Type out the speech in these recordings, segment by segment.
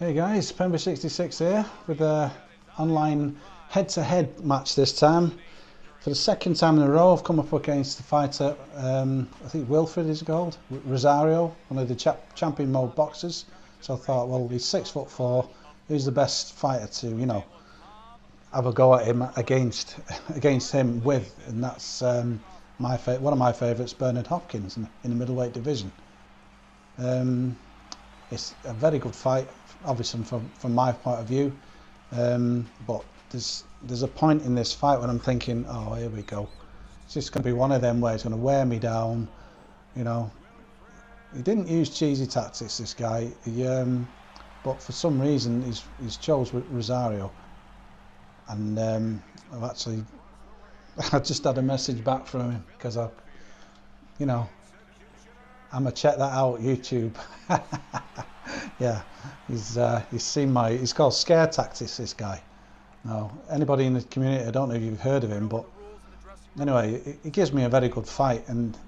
Hey guys, PEMBY'S here with a online head-to-head match this time. For the second time in a row I've come up against the fighter, I think Wilfred is called, Rosario, one of the champion mode boxers. So I thought, well, he's 6'4", who's the best fighter to, have a go at him against him with, and that's one of my favourites, Bernard Hopkins, in the middleweight division. It's a very good fight, obviously from my point of view, but there's a point in this fight when I'm thinking, oh, here we go, it's just going to be one of them where it's going to wear me down. He didn't use cheesy tactics, this guy, but for some reason he's chose Rosario, and I just had a message back from him because I'm gonna check that out, YouTube. Yeah, he's seen he's called Scare Tactics, this guy. Now, anybody in the community, I don't know if you've heard of him, but anyway, it gives me a very good fight, and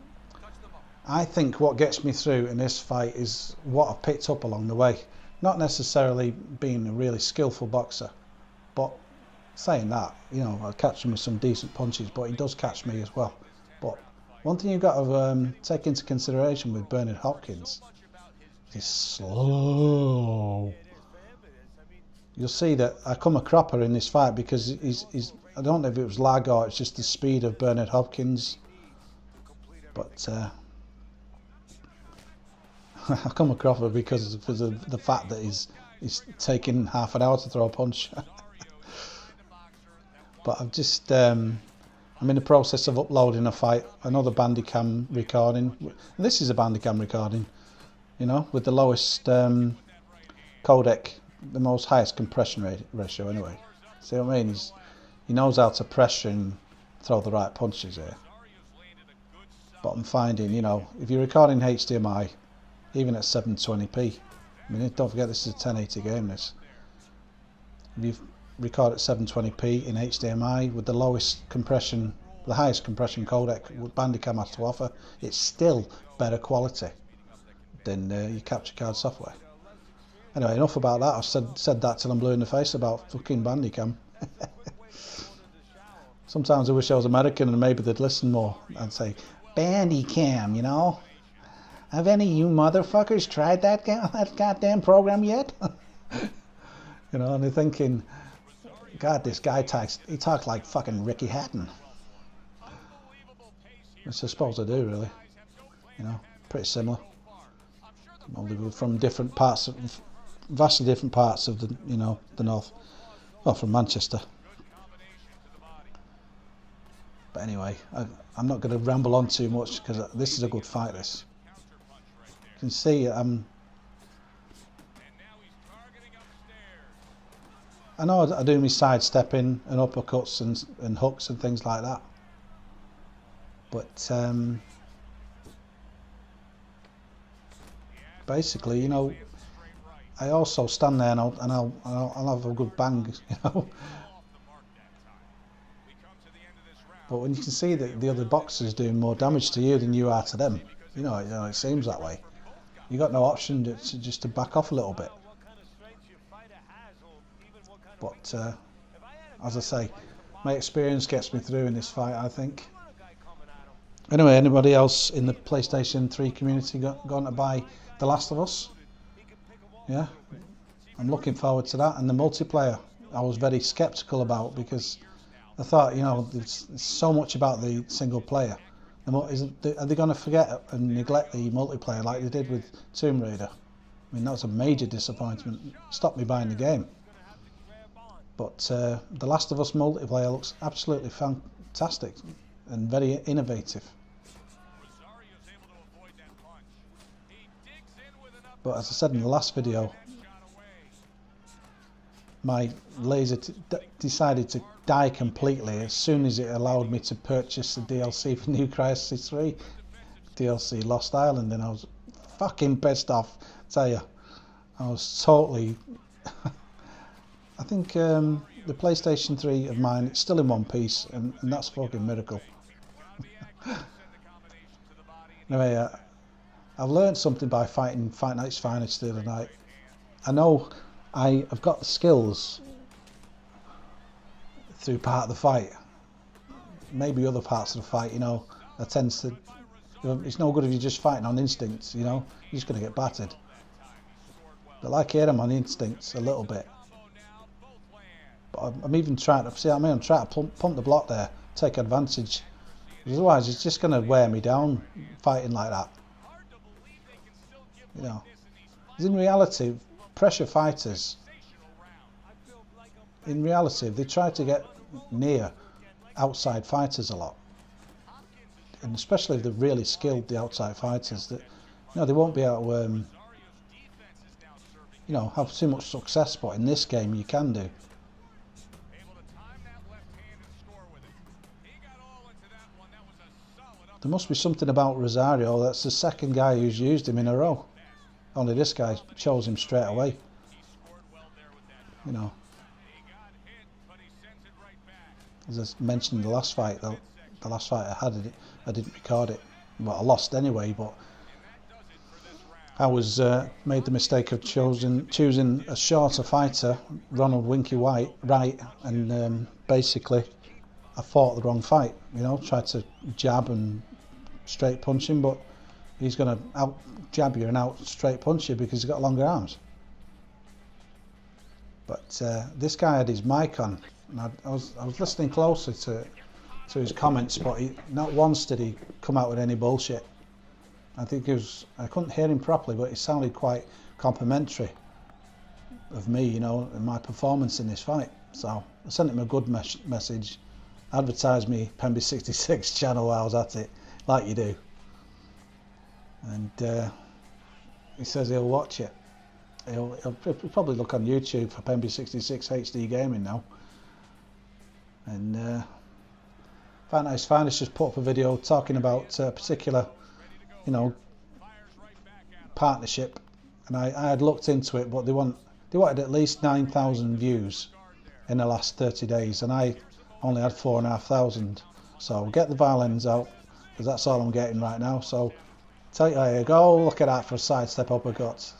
I think what gets me through in this fight is what I've picked up along the way. Not necessarily being a really skillful boxer, but saying that, I catch him with some decent punches, but he does catch me as well. But one thing you've got to take into consideration with Bernard Hopkins, he's slow. You'll see that I come a cropper in this fight because he's I don't know if it was lag or it's just the speed of Bernard Hopkins, but I come a cropper because of the fact that he's taking half an hour to throw a punch. But I've just I'm in the process of uploading another Bandicam recording. This is a Bandicam recording, with the lowest codec, the most highest compression ratio anyway. See what I mean? He knows how to pressure and throw the right punches here. But I'm finding, if you're recording HDMI, even at 720p, don't forget this is a 1080 game, this. If you record at 720p in HDMI with the lowest compression, the highest compression codec Bandicam has to offer, it's still better quality than your capture card software. Anyway, enough about that. I've said that till I'm blue in the face about fucking Bandicam. Sometimes I wish I was American and maybe they'd listen more and say, Bandicam, have any of you motherfuckers tried that goddamn program yet? And they're thinking, God, this guy talks like fucking Ricky Hatton. Which I suppose I do, really. Pretty similar. Only from different parts vastly different parts of the north. Well, from Manchester. But anyway, I'm not going to ramble on too much because this is a good fight, this. You can see I know I do my sidestepping and uppercuts and hooks and things like that, but basically, I also stand there and I'll have a good bang, But when you can see that the other boxer is doing more damage to you than you are to them, it seems that way. You got no option just to back off a little bit. But as I say, my experience gets me through in this fight, I think. Anyway, anybody else in the PlayStation 3 community going to buy The Last of Us? Yeah, I'm looking forward to that. And the multiplayer, I was very sceptical about because I thought, there's so much about the single player. Are they going to forget and neglect the multiplayer like they did with Tomb Raider? That was a major disappointment. It stopped me buying the game. But The Last of Us multiplayer looks absolutely fantastic and very innovative. But as I said in the last video, my laser decided to die completely as soon as it allowed me to purchase the DLC for New Crisis 3, DLC Lost Island, and I was fucking pissed off, I tell you. I was totally... I think the PlayStation 3 of mine, it's still in one piece, and that's a fucking miracle. Anyway, I've learned something by fighting Fight Night's Finest the other night. I know I have got the skills through part of the fight. Maybe other parts of the fight, you know, that tends to... It's no good if you're just fighting on instincts, you know. You're just going to get battered. But like here, I'm on instincts a little bit. But I'm even trying to... See what I mean? I'm trying to pump the block there, take advantage. Otherwise, it's just going to wear me down fighting like that. You know. In reality, pressure fighters... In reality, they try to get near outside fighters a lot. And especially if they're really skilled, the outside fighters, that, you know, they won't be able to, you know, have too much success. But in this game, you can do. There must be something about Rosario. That's the second guy who's used him in a row. Only this guy chose him straight away. You know. As I mentioned in the last fight, the last fight I had, I didn't record it. Well, I lost anyway, but I was made the mistake of choosing a shorter fighter, Ronald Winky Wright, and basically I fought the wrong fight. You know, tried to jab and straight punch him, but he's going to out jab you and out straight punch you because he's got longer arms. But this guy had his mic on, and I was listening closely to his comments, but not once did he come out with any bullshit. I think I couldn't hear him properly, but he sounded quite complimentary of me, you know, and my performance in this fight. So I sent him a good message, advertised me PEMBY'S 66 channel while I was at it, like you do. And he says he'll watch it. He'll probably look on YouTube for PEMBY'S 66 HD gaming now. And Finest just put up a video talking about a particular, you know, partnership, and I had looked into it, but they wanted at least 9,000 views in the last 30 days, and I only had 4,500. So get the violins out, because that's all I'm getting right now. So tell you how you go. Look at that for a sidestep uppercut.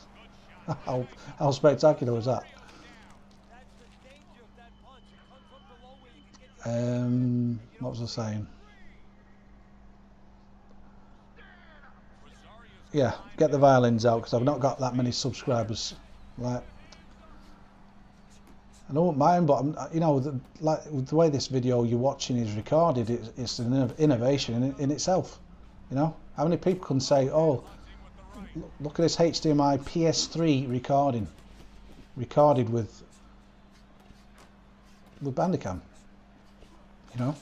How spectacular was that? What was I saying? Yeah, get the violins out, because I've not got that many subscribers. Like, I don't mind, but you know, the way this video you're watching is recorded, it's an innovation in itself. You know, how many people can say, "Oh, look at this HDMI PS3 recorded with Bandicam," you know,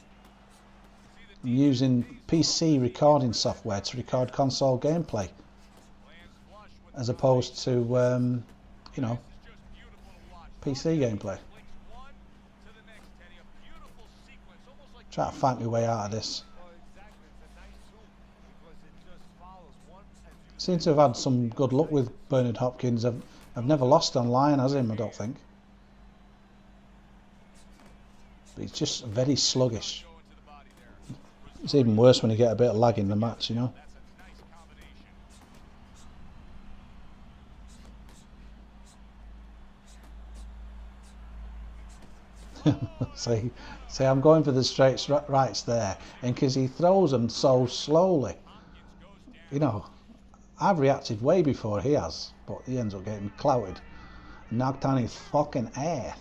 using PC recording software to record console gameplay, as opposed to you know, PC gameplay. Try to fight my way out of this. Seem to have had some good luck with Bernard Hopkins. I've never lost online as him, I don't think. But he's just very sluggish. It's even worse when you get a bit of lag in the match, you know. See, I'm going for the straight rights there, and because he throws them so slowly, you know, I've reacted way before he has, but he ends up getting clouted, knocked on his fucking ass.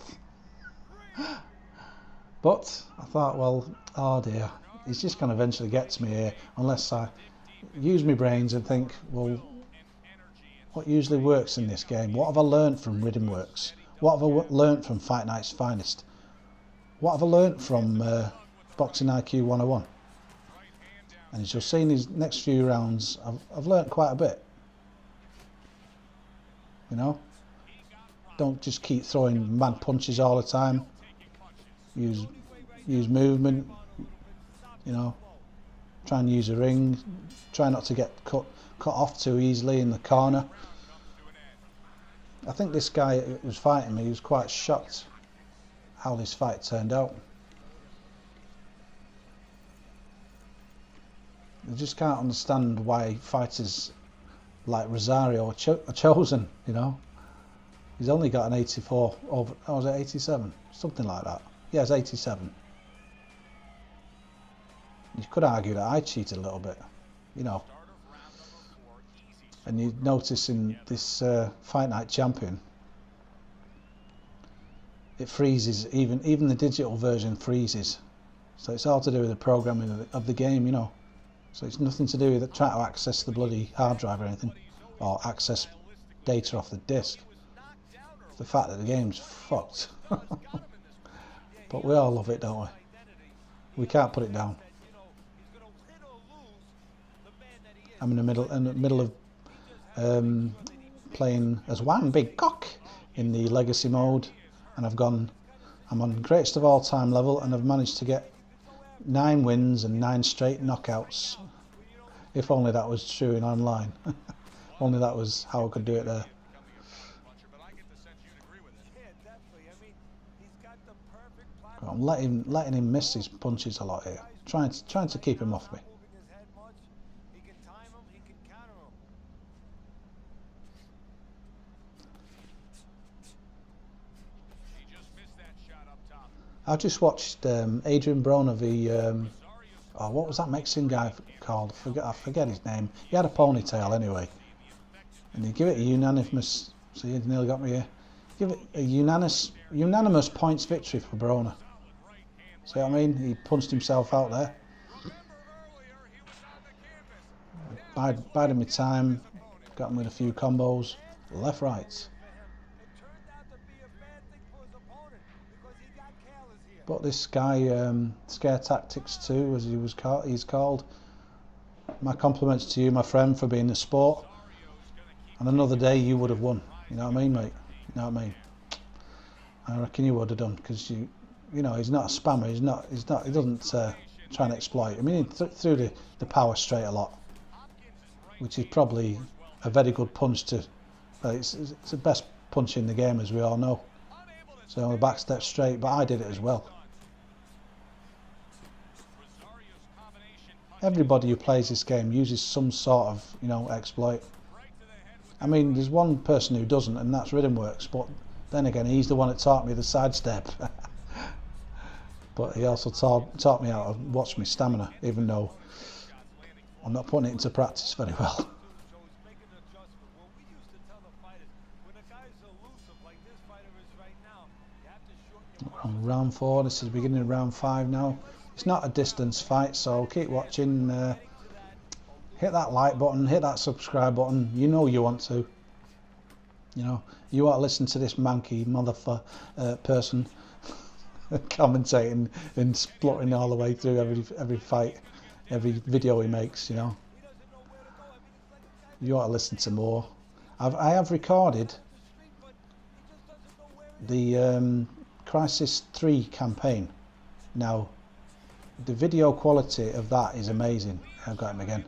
But I thought, well, oh dear, he's just going to eventually get to me here, unless I use my brains and think, well, what usually works in this game? What have I learned from Rhythm Works? What have I learned from Fight Night's Finest? What have I learnt from Boxing IQ 101? And as you'll see in these next few rounds, I've learnt quite a bit. You know? Don't just keep throwing mad punches all the time. Use movement. You know? Try and use a ring. Try not to get cut off too easily in the corner. I think this guy who was fighting me, he was quite shocked how this fight turned out. I just can't understand why fighters like Rosario are chosen, you know. He's only got an 84 over. Oh, was it 87? Something like that. Yeah, it's 87. You could argue that I cheated a little bit, you know. And you notice in this Fight Night Champion, it freezes. Even the digital version freezes. So it's all to do with the programming of the game, you know. So it's nothing to do with trying to access the bloody hard drive or anything, or access data off the disk. It's the fact that the game's fucked. But we all love it, don't we? We can't put it down. I'm in the middle of playing as one big cock in the legacy mode, and I'm on greatest of all time level, and I've managed to get 9 wins and 9 straight knockouts. If only that was true in online. Only that was how I could do it there. I'm letting him miss his punches a lot here. Trying to keep him off me. I just watched Adrian Broner v what was that Mexican guy called? I forget his name. He had a ponytail anyway, and he give it a unanimous. See, he nearly got me here. Give it a unanimous points victory for Broner. See what I mean? He punched himself out there. Biding my time, got him with a few combos, left, right. But this guy, Scare Tactics 2, as he's called, my compliments to you, my friend, for being a sport. And another day you would have won. You know what I mean, mate? You know what I mean? I reckon you would have done, because you know, he's not a spammer. He doesn't try and exploit. I mean, he threw the power straight a lot, which is probably a very good punch to. It's the best punch in the game, as we all know. So the back step straight, but I did it as well. Everybody who plays this game uses some sort of, you know, exploit. I mean, there's one person who doesn't, and that's Rhythm Works, but then again, he's the one that taught me the sidestep. But he also taught me how to watch my stamina, even though I'm not putting it into practice very well. On round 4, this is the beginning of round 5 now. It's not a distance fight, so keep watching. Hit that like button, hit that subscribe button. You know you want to. You know, you want to listen to this manky motherfucker person commentating and splutting all the way through every fight, every video he makes. You know, you want to listen to more. I have recorded the Crisis 3 campaign. Now, the video quality of that is amazing. I've got him again.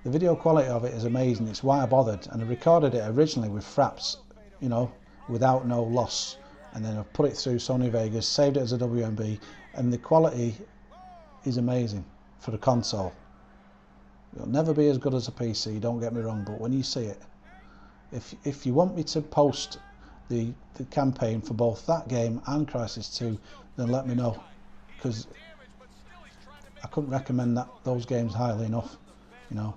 The video quality of it is amazing. It's why I bothered, and I recorded it originally with fraps, you know, without no loss, and then I put it through Sony Vegas, saved it as a WMB, and the quality is amazing for the console. It'll never be as good as a PC, don't get me wrong, but when you see it, if you want me to post the campaign for both that game and Crisis 2, then let me know, because I couldn't recommend those games highly enough. You know,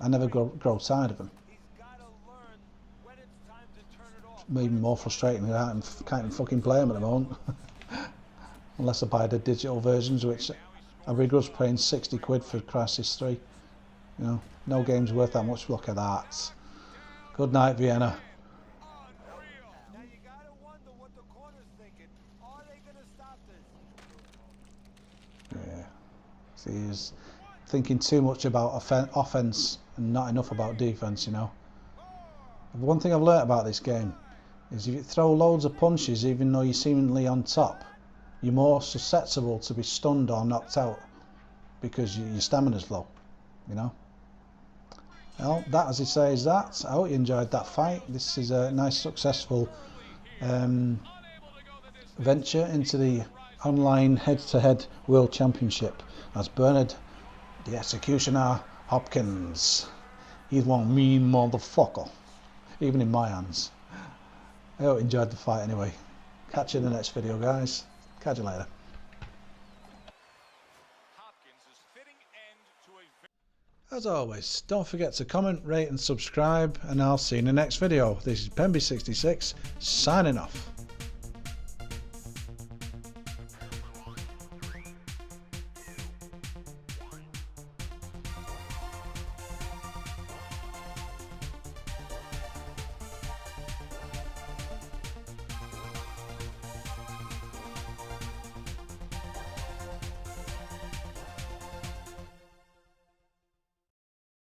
I never grow tired of them. It's even more frustrating that I can't even fucking play them at the moment. Unless I buy the digital versions, which I begrudge paying 60 quid for Crisis 3. You know, no game's worth that much. Look at that. Good night, Vienna. Yeah, see, he's thinking too much about offense and not enough about defense, you know. One thing I've learnt about this game is if you throw loads of punches, even though you're seemingly on top, you're more susceptible to be stunned or knocked out because your stamina's low, you know. Well, that, as he says, that. I hope you enjoyed that fight. This is a nice, successful venture into the online head-to-head World Championship as Bernard the Executioner Hopkins. He's one mean motherfucker. even in my hands. I hope you enjoyed the fight anyway. Catch you in the next video, guys. Catch you later. Hopkins is fitting end to a... As always, don't forget to comment, rate and subscribe, and I'll see you in the next video. This is PEMBY'S 66 signing off.